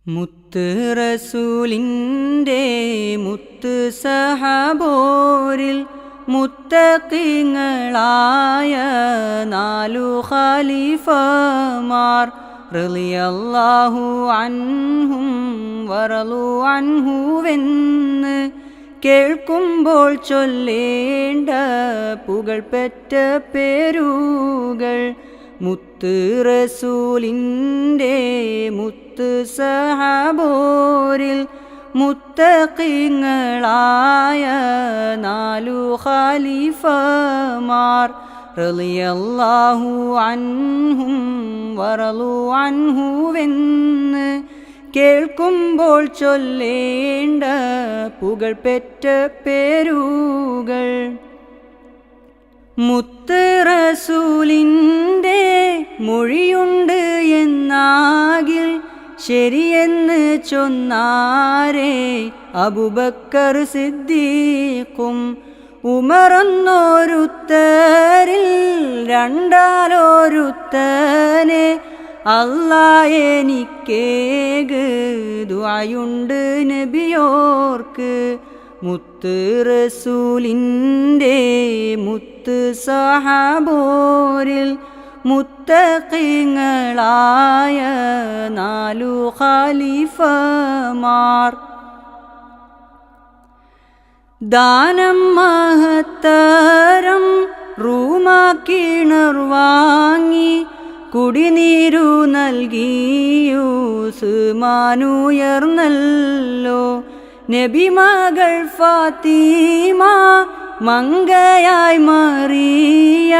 മുത്ത് റസൂലിൻ്റെ മുത്ത് സഹബോരിൽ മുത്തഖീങ്ങളായ 4 ഖലീഫമാർ റളിയല്ലാഹു അൻഹും വറളു അൻഹുവെന്ന് കേൾക്കുമ്പോൾ ചൊല്ലേണ്ട പുകഴ്പെറ്റ പേരുകൾ മുത്ത് റസൂലിൻ്റെ മുത്ത് സഹബോരിൽ മുത്തഖീങ്ങളായ 4 ഖലീഫമാർ റളിയല്ലാഹു അൻഹും വറളു അൻഹുവെന്ന് കേൾക്കുമ്പോൾ ചൊല്ലേണ്ട പുകഴ്പെറ്റ പേരുകൾ മുത്ത് റസൂലിൻ്റെ മൊഴിയുണ്ട് എന്നാകിൽ ശരിയെന്ന് ചൊന്നാരേ അബൂബക്കർ സിദ്ദീഖും ഉമറെന്നോരുത്തരിൽ രണ്ടാലൊരുത്തനെ അല്ലാഹ് എനിക്കേക് ദുആയുണ്ട് നബിയോർക്ക് മുത്ത് റസൂലിൻ്റെ മുത്ത് സഹബോരിൽ മുത്തഖീങ്ങളായ 4 ഖലീഫമാർ ദാനം മഹത്തരം റൂമാക്കിണർ വാങ്ങി കുടിനീരു നൽകിയുസ്മാനുയർന്നല്ലോ നബിമകൾ ഫാത്തിമ മങ്കയായി മറിയ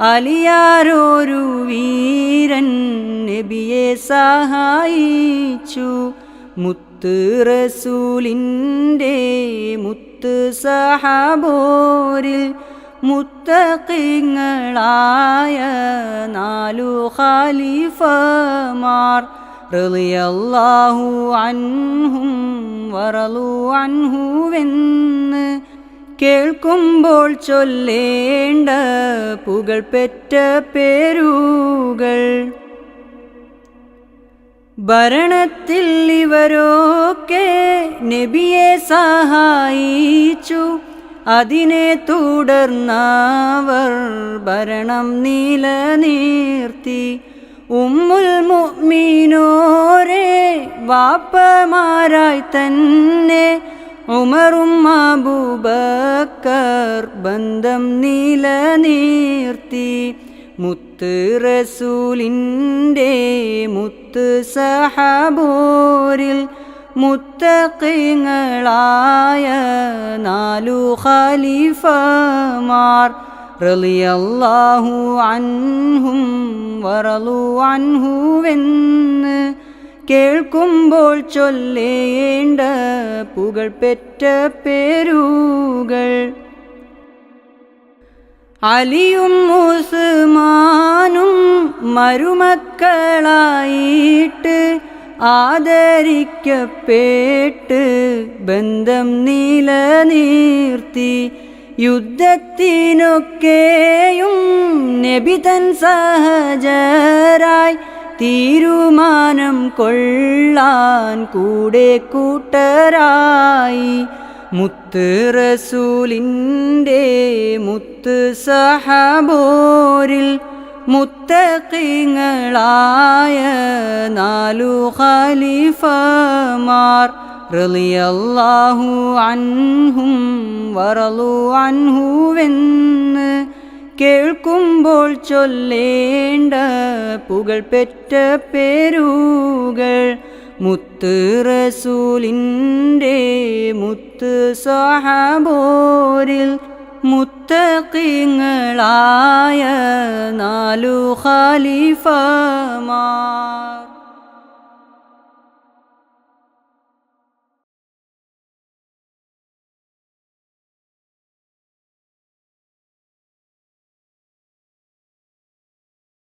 അലിയാരൊരു വീരൻ നബിയെ സഹായിച്ചു മുത്ത് റസൂലിൻ്റെ മുത്ത് സഹബോരിൽ മുത്തഖീങ്ങളായ 4 ഖലീഫമാർ റളിയല്ലാഹു അൻഹും വറളു അൻഹുവെന്ന് കേൾക്കുമ്പോൾ ചൊല്ലേണ്ട പുകഴ്പെറ്റ പേരുകൾ ഭരണത്തിൽ ഇവരൊക്കെ നബിയെ സഹായിച്ചു അതിനെ തുടർന്നവർ ഭരണം നിലനിർത്തി ഉമ്മുൽ മുഅ്മിനോരെ വാപ്പമാരായി തന്നെ ഉമറും അബൂബക്കർ ബന്ധം നിലനിർത്തി മുത്ത് റസൂലിൻ്റെ മുത്ത് സഹബോരിൽ മുത്തഖീങ്ങളായ 4 ഖലീഫമാർ റളിയല്ലാഹു അൻഹും വറളു അൻഹുവെന്ന് കേൾക്കുമ്പോൾ ചൊല്ലേണ്ട പുകഴ്പെറ്റ പേരുകൾ അലിയും ഉസ്മാനും മരുമക്കളായിട്ട് ആദരിക്കപ്പെട്ട് ബന്ധം നിലനിർത്തി യുദ്ധത്തിനൊക്കെയും നബി തൻ സഹചരായി തീരുമാനം കൊള്ളാൻ കൂടെ കൂട്ടരായി മുത്ത് റസൂലിൻ്റെ മുത്ത് സഹബോരിൽ മുത്തഖീങ്ങളായ 4 ഖലീഫമാർ റളിയല്ലാഹു അൻഹും വറളു അൻഹുവെന്ന് കേൾക്കുമ്പോൾ ചൊല്ലേണ്ട പുകഴ്പെറ്റ പേരുകൾ മുത്ത് റസൂലിൻ്റെ മുത്ത് സഹബോരിൽ മുത്തഖീങ്ങളായ 4 ഖലീഫമാർ